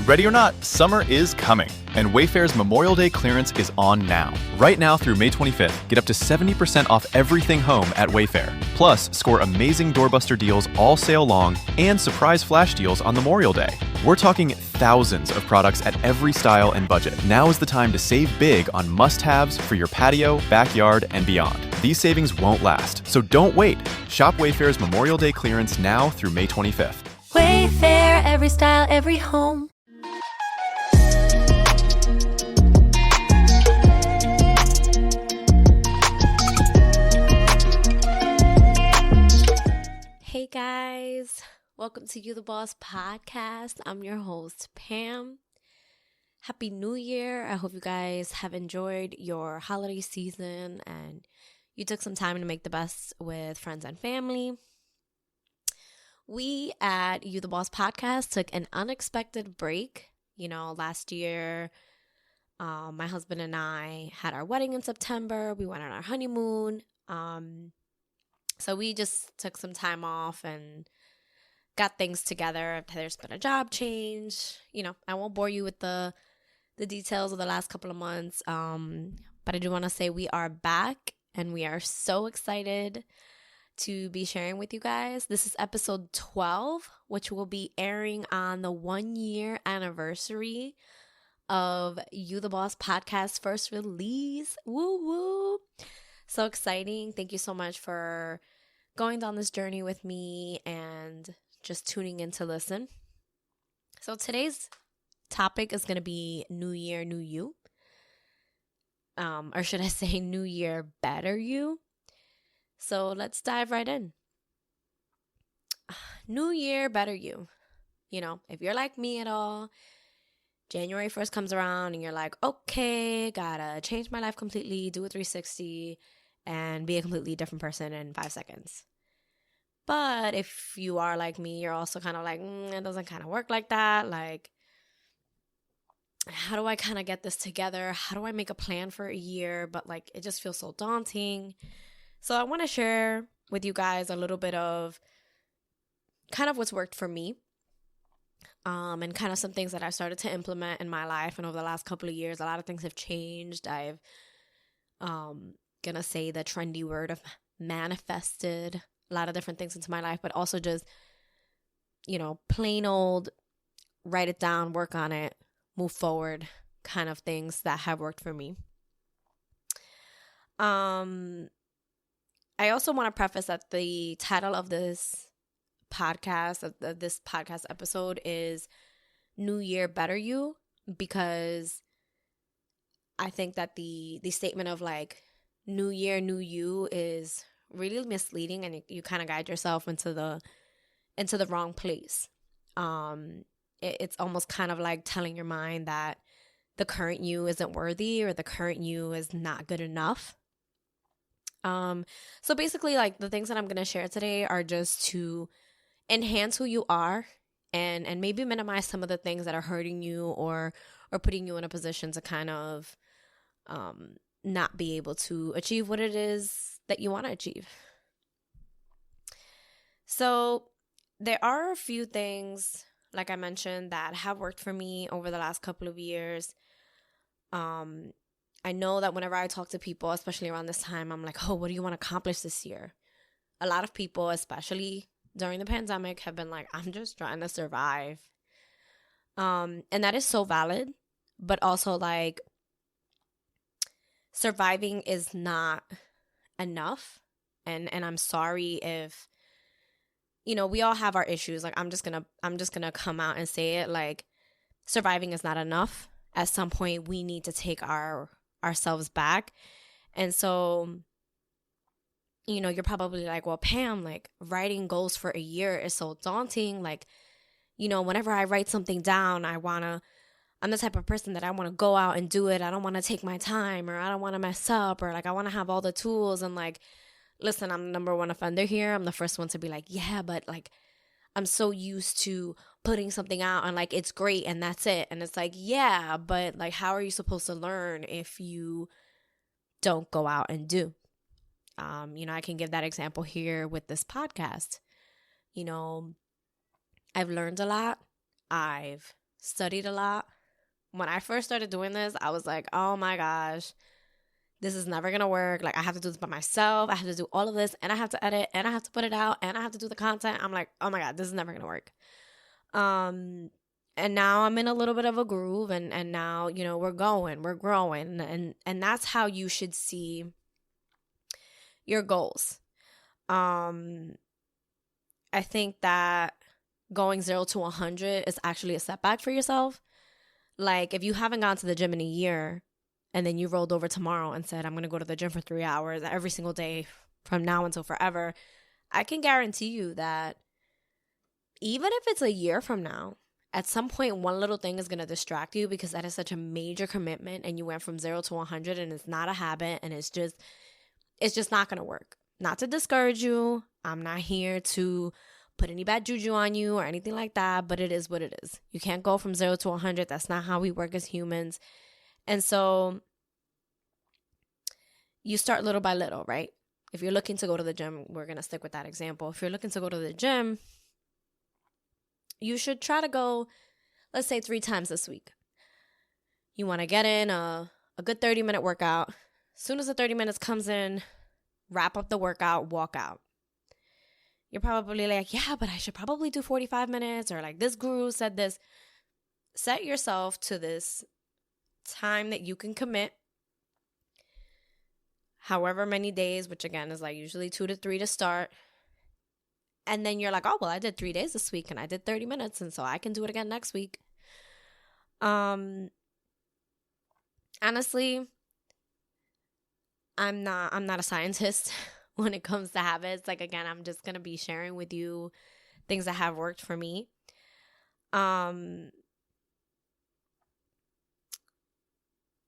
Ready or not, summer is coming, and Wayfair's Memorial Day clearance is on now. Right now through May 25th, get up to 70% off everything home at Wayfair. Plus, score amazing doorbuster deals all sale long and surprise flash deals on Memorial Day. We're talking thousands of products at every style and budget. Now is the time to save big on must-haves for your patio, backyard, and beyond. These savings won't last, so don't wait. Shop Wayfair's Memorial Day clearance now through May 25th. Wayfair, every style, every home. Hey guys, welcome to You the Boss podcast. I'm your host, Pam. Happy New Year. I hope you guys have enjoyed your holiday season and you took some time to make the best with friends and family. We at You the Boss podcast took an unexpected break. Last year, my husband and I had our wedding in September. We went on our honeymoon. So we just took some time off and got things together. There's been a job change. I won't bore you with the details of the last couple of months. But I do want to say we are back and we are so excited to be sharing with you guys. This is episode 12, which will be airing on the 1-year anniversary of You the Boss podcast first release. Woo woo. So exciting. Thank you so much for going down this journey with me and just tuning in to listen. So today's topic is going to be New Year, New You. Or should I say New Year, Better You? So let's dive right in. New Year, Better You. If you're like me at all, January 1st comes around and you're like, okay, gotta change my life completely, do a 360, and be a completely different person in 5 seconds. But if you are like me, you're also kind of like, it doesn't kind of work like that. Like, how do I kind of get this together? How do I make a plan for a year? But it just feels so daunting. So I want to share with you guys a little bit of kind of what's worked for me. And kind of some things that I've started to implement in my life. And over the last couple of years, a lot of things have changed. I've, gonna say the trendy word of manifested a lot of different things into my life, but also just, plain old, write it down, work on it, move forward kind of things that have worked for me. I also want to preface that the title of this podcast, of this podcast episode is New Year, Better You, because I think that the statement of New Year, New You is really misleading, and you kind of guide yourself into the wrong place. It's almost kind of like telling your mind that the current you isn't worthy or the current you is not good enough. So basically, the things that I'm going to share today are just to enhance who you are and maybe minimize some of the things that are hurting you or putting you in a position to kind of not be able to achieve what it is that you want to achieve. So there are a few things, like I mentioned, that have worked for me over the last couple of years. I know that whenever I talk to people, especially around this time, I'm like, oh, what do you want to accomplish this year? A lot of people, especially during the pandemic, have been like, I'm just trying to survive. And that is so valid, but also surviving is not enough. And I'm sorry if, we all have our issues. I'm just gonna come out and say it. Surviving is not enough. At some point, we need to take ourselves back. And so, you're probably like, well, Pam, writing goals for a year is so daunting. Whenever I write something down, I'm the type of person that I want to go out and do it. I don't want to take my time, or I don't want to mess up, or I want to have all the tools. And listen, I'm the number one offender here. I'm the first one to be like, yeah, but I'm so used to putting something out and it's great and that's it. And it's yeah, but how are you supposed to learn if you don't go out and do? I can give that example here with this podcast. I've learned a lot. I've studied a lot. When I first started doing this, I was like, oh my gosh, this is never going to work. Like, I have to do this by myself. I have to do all of this, and I have to edit, and I have to put it out, and I have to do the content. I'm like, oh my God, this is never going to work. And now I'm in a little bit of a groove, and now, you know, we're growing, and that's how you should see your goals. I think that going 0 to 100 is actually a setback for yourself. Like, if you haven't gone to the gym in a year and then you rolled over tomorrow and said, I'm going to go to the gym for 3 hours every single day from now until forever, I can guarantee you that even if it's a year from now, at some point, one little thing is going to distract you, because that is such a major commitment, and you went from 0 to 100, and it's not a habit, and it's just not going to work. Not to discourage you. I'm not here to put any bad juju on you or anything like that, but it is what it is. You can't go from 0 to 100. That's not how we work as humans. And so you start little by little, right? If you're looking to go to the gym, we're going to stick with that example. If you're looking to go to the gym, you should try to go, let's say, 3 times this week. You want to get in a good 30-minute workout. As soon as the 30 minutes comes in, wrap up the workout, walk out. You're probably like, yeah, but I should probably do 45 minutes, or like this guru said this. Set yourself to this time that you can commit, however many days, which again is like usually 2 to 3 to start. And then you're like, oh, well, I did 3 days this week and I did 30 minutes, and so I can do it again next week. Honestly, I'm not a scientist when it comes to habits. Like, again, I'm just going to be sharing with you things that have worked for me.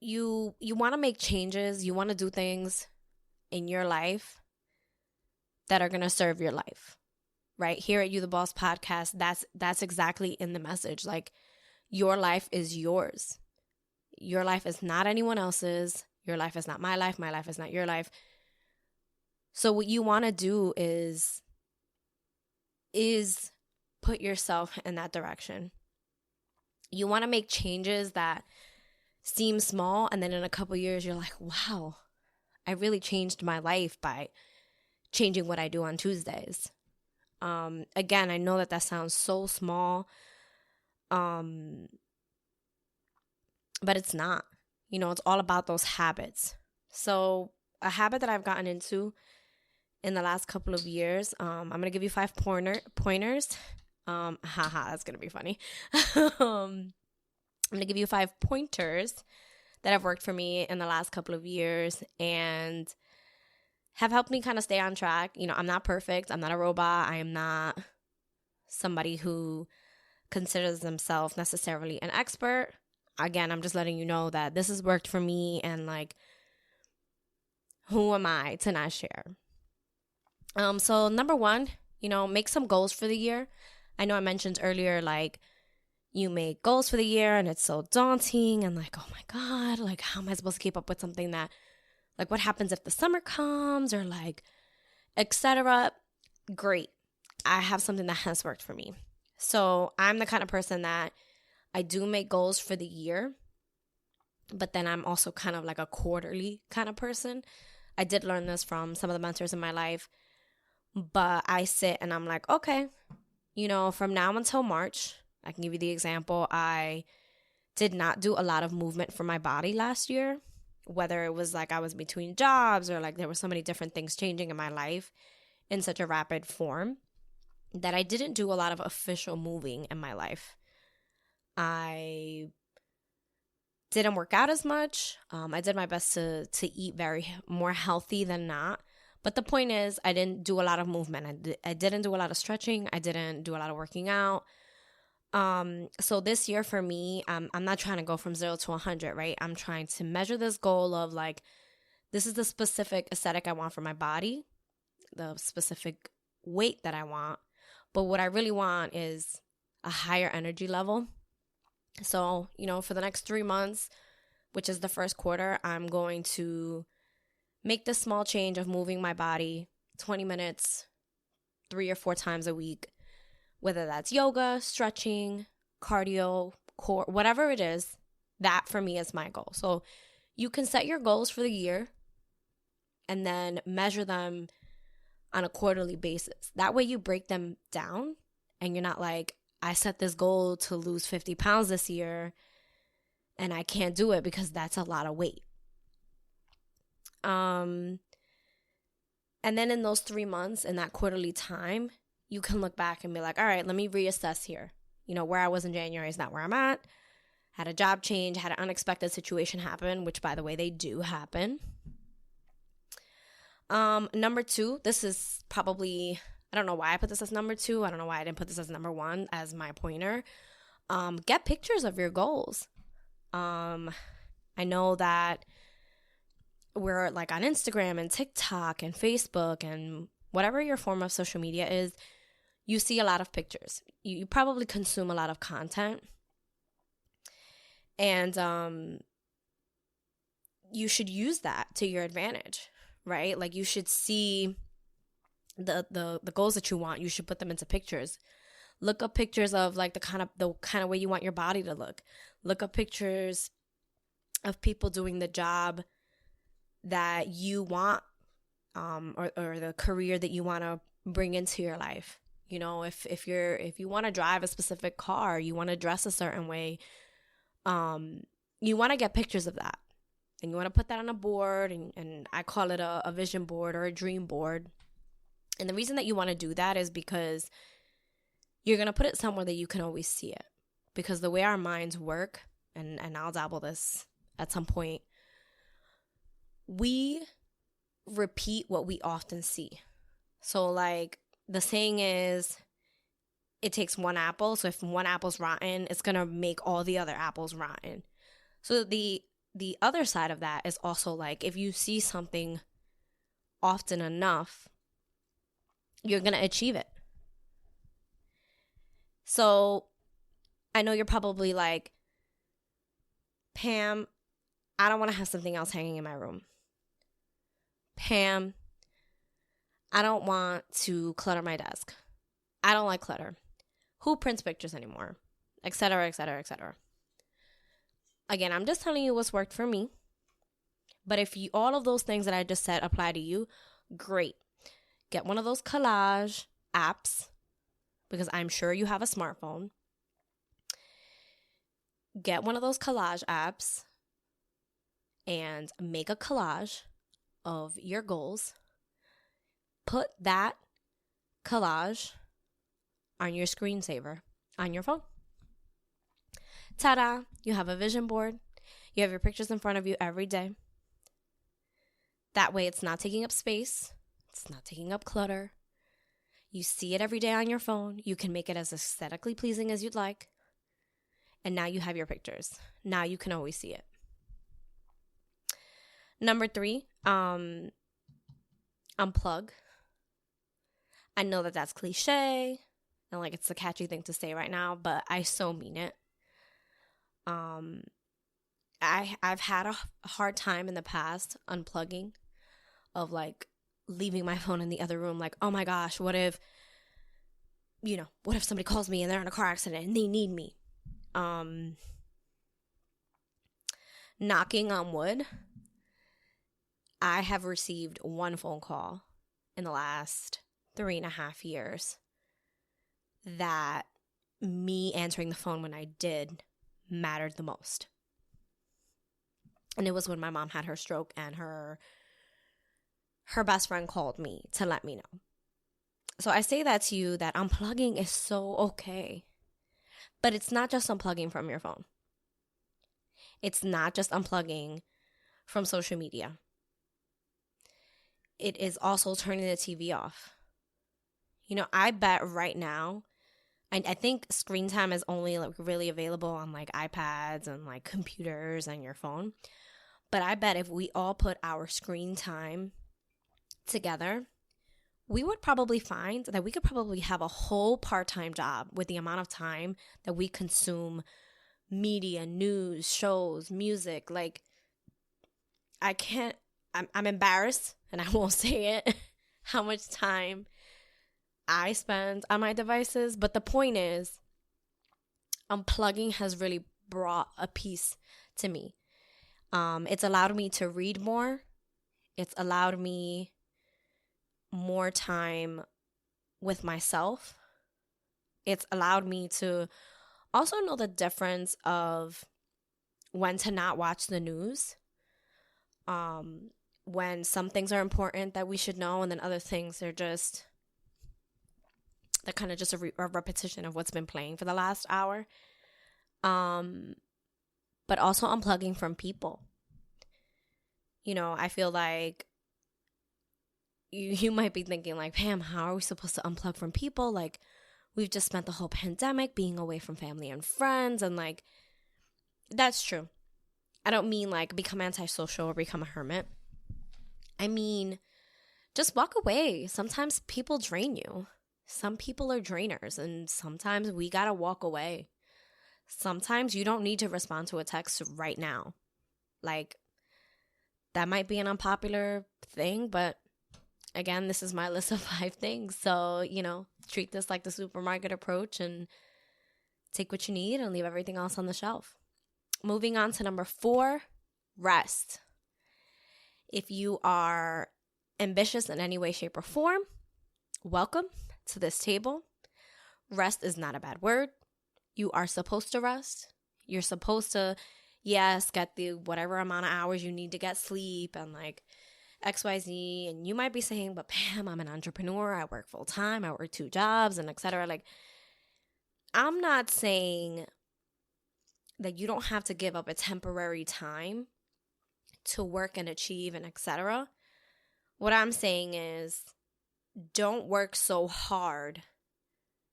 You want to make changes. You want to do things in your life that are going to serve your life, right? Here at You the Boss podcast, that's exactly in the message. Like, your life is yours. Your life is not anyone else's. Your life is not my life. My life is not your life. So what you want to do is put yourself in that direction. You want to make changes that seem small, and then in a couple years you're like, wow, I really changed my life by changing what I do on Tuesdays. Again, I know that sounds so small, but it's not. You know, it's all about those habits. So a habit that I've gotten into in the last couple of years, I'm going to give you 5 pointers. That's going to be funny. I'm going to give you 5 pointers that have worked for me in the last couple of years and have helped me kind of stay on track. You know, I'm not perfect. I'm not a robot. I am not somebody who considers themselves necessarily an expert. Again, I'm just letting you know that this has worked for me, and like, who am I to not share? So number 1, you know, make some goals for the year. I know I mentioned earlier, like, you make goals for the year and it's so daunting and like, oh my God, like, how am I supposed to keep up with something that, like, what happens if the summer comes, or like, etc. Great. I have something that has worked for me. So I'm the kind of person that I do make goals for the year, but then I'm also kind of like a quarterly kind of person. I did learn this from some of the mentors in my life, but I sit and I'm like, okay, you know, from now until March, I can give you the example. I did not do a lot of movement for my body last year, whether it was like I was between jobs or like there were so many different things changing in my life in such a rapid form that I didn't do a lot of official moving in my life. I didn't work out as much. I did my best to eat more healthy than not. But the point is, I didn't do a lot of movement. I didn't do a lot of stretching. I didn't do a lot of working out. So this year for me, I'm not trying to go from 0 to 100, right? I'm trying to measure this goal of like, this is the specific aesthetic I want for my body, the specific weight that I want. But what I really want is a higher energy level. So, you know, for the next 3 months, which is the first quarter, I'm going to make this small change of moving my body 20 minutes, 3 or 4 times a week, whether that's yoga, stretching, cardio, core, whatever it is, that for me is my goal. So you can set your goals for the year and then measure them on a quarterly basis. That way you break them down and you're not like, I set this goal to lose 50 pounds this year and I can't do it because that's a lot of weight. And then in those 3 months, in that quarterly time, you can look back and be like, all right, let me reassess here. You know, where I was in January is not where I'm at. Had a job change, had an unexpected situation happen, which, by the way, they do happen. Number 2, this is probably, I don't know why I put this as number 2. I don't know why I didn't put this as number 1 as my pointer. Get pictures of your goals. I know that we're like on Instagram and TikTok and Facebook and whatever your form of social media is, you see a lot of pictures. You probably consume a lot of content. And you should use that to your advantage, right? Like you should see the goals that you want. You should put them into pictures. Look up pictures of like the kind of way you want your body to look. Look up pictures of people doing the job that you want, or the career that you want to bring into your life. You know, if you want to drive a specific car, you want to dress a certain way, you want to get pictures of that. And you want to put that on a board, and I call it a vision board or a dream board. And the reason that you want to do that is because you're going to put it somewhere that you can always see it. Because the way our minds work, and I'll dabble this at some point, we repeat what we often see. So like the saying is, it takes one apple. So if one apple's rotten, it's going to make all the other apples rotten. So the other side of that is also like, if you see something often enough, you're going to achieve it. So I know you're probably like, Pam, I don't want to have something else hanging in my room. Pam, I don't want to clutter my desk. I don't like clutter. Who prints pictures anymore? Etc., etc., etc. Again, I'm just telling you what's worked for me. But if all of those things that I just said apply to you, great. Get one of those collage apps, because I'm sure you have a smartphone. Get one of those collage apps and make a collage of your goals. Put that collage on your screensaver on your phone. Ta-da! You have a vision board. You have your pictures in front of you every day. That way it's not taking up space. It's not taking up clutter. You see it every day on your phone. You can make it as aesthetically pleasing as you'd like. And now you have your pictures. Now you can always see it. Number 3, unplug. I know that that's cliche and like it's a catchy thing to say right now, but I so mean it. I've had a hard time in the past unplugging, of like leaving my phone in the other room. Like, oh my gosh, what if somebody calls me and they're in a car accident and they need me? Knocking on wood, I have received one phone call in the last 3.5 years that me answering the phone when I did mattered the most. And it was when my mom had her stroke and her best friend called me to let me know. So I say that to you, that unplugging is so okay. But it's not just unplugging from your phone. It's not just unplugging from social media. It is also turning the TV off. You know, I bet right now, I think screen time is only like really available on like iPads and like computers and your phone. But I bet if we all put our screen time together, we would probably find that we could probably have a whole part-time job with the amount of time that we consume media, news, shows, music. Like, I'm embarrassed, and I won't say it, how much time I spend on my devices. But the point is, unplugging has really brought a peace to me. It's allowed me to read more. It's allowed me more time with myself. It's allowed me to also know the difference of when to not watch the news, when some things are important that we should know, and then other things are just, they're kind of just a repetition of what's been playing for the last hour. But also unplugging from people. You know, I feel like you might be thinking like, Pam, how are we supposed to unplug from people? Like, we've just spent the whole pandemic being away from family and friends. And like, that's true. I don't mean like become antisocial or become a hermit. I mean, just walk away. Sometimes people drain you. Some people are drainers, and sometimes we gotta walk away. Sometimes you don't need to respond to a text right now. Like, that might be an unpopular thing, but again, this is my list of 5 things. So, you know, treat this like the supermarket approach and take what you need and leave everything else on the shelf. Moving on to number 4, rest. If you are ambitious in any way, shape, or form, welcome to this table. Rest is not a bad word. You are supposed to rest. You're supposed to, yes, get the whatever amount of hours you need to get sleep and like XYZ. And you might be saying, but Pam, I'm an entrepreneur. I work full time. I work 2 jobs and etc. Like, I'm not saying that you don't have to give up a temporary time to work and achieve and etc. What I'm saying is, don't work so hard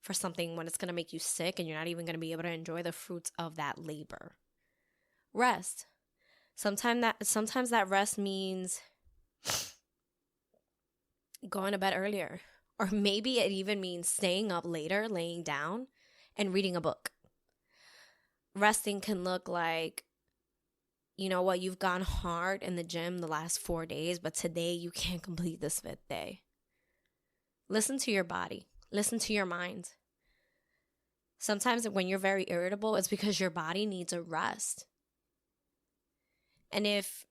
for something when it's going to make you sick and you're not even going to be able to enjoy the fruits of that labor. Rest. Sometimes that rest means going to bed earlier. Or maybe it even means staying up later, laying down, and reading a book. Resting can look like, you know what, you've gone hard in the gym the last 4 days, but today you can't complete this 5th day. Listen to your body. Listen to your mind. Sometimes when you're very irritable, it's because your body needs a rest. And if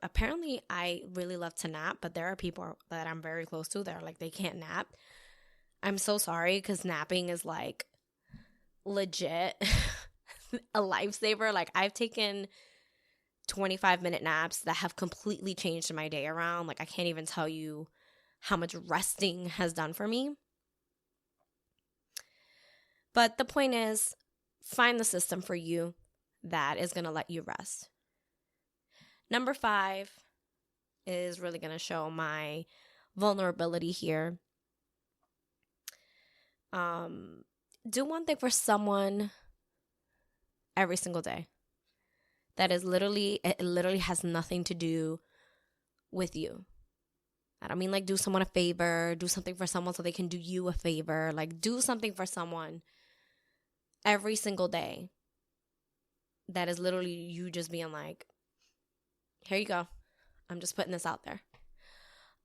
apparently I really love to nap, but there are people that I'm very close to that are like, they can't nap. I'm so sorry, because napping is like legit a lifesaver. Like, I've taken 25-minute naps that have completely changed my day around. Like, I can't even tell you how much resting has done for me. But the point is, find the system for you that is going to let you rest. Number 5 is really going to show my vulnerability here. Do one thing for someone every single day. That is it literally has nothing to do with you. I don't mean like do someone a favor, do something for someone so they can do you a favor. Like, do something for someone every single day that is literally you just being like, here you go. I'm just putting this out there.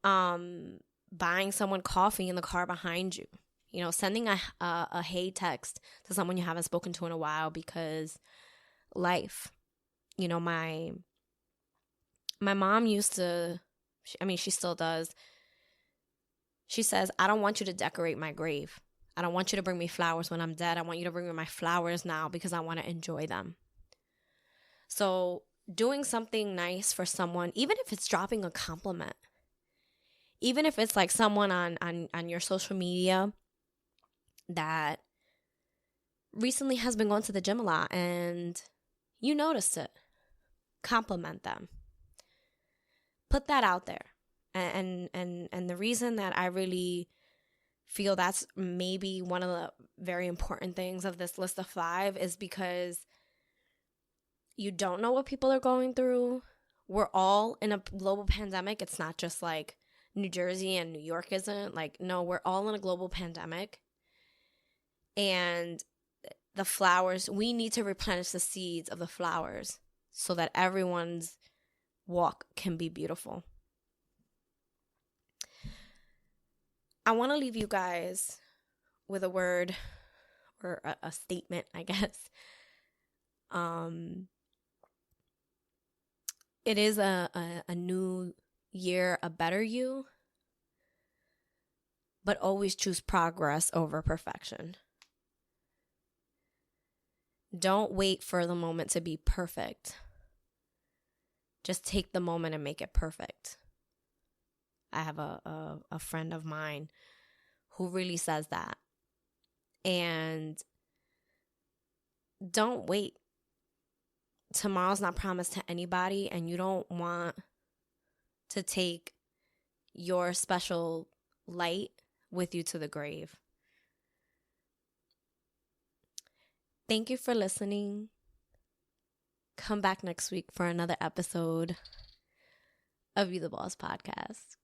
Buying someone coffee in the car behind you. You know, sending a hey text to someone you haven't spoken to in a while because life. You know, my mom used to, she still does. She says, I don't want you to decorate my grave. I don't want you to bring me flowers when I'm dead. I want you to bring me my flowers now because I want to enjoy them. So doing something nice for someone, even if it's dropping a compliment, even if it's like someone on your social media that recently has been going to the gym a lot and you noticed it, compliment them. Put that out there. And the reason that I really feel that's maybe one of the very important things of this list of 5 is because you don't know what people are going through. We're all in a global pandemic. It's not just like New Jersey and New York isn't. Like, no, we're all in a global pandemic. And the flowers, we need to replenish the seeds of the flowers so that everyone's walk can be beautiful. I want to leave you guys with a word or a statement, I guess. It is a new year, a better you, but always choose progress over perfection. Don't wait for the moment to be perfect. Just take the moment and make it perfect. I have a friend of mine who really says that. And don't wait. Tomorrow's not promised to anybody, and you don't want to take your special light with you to the grave. Thank you for listening. Come back next week for another episode of You the Boss Podcast.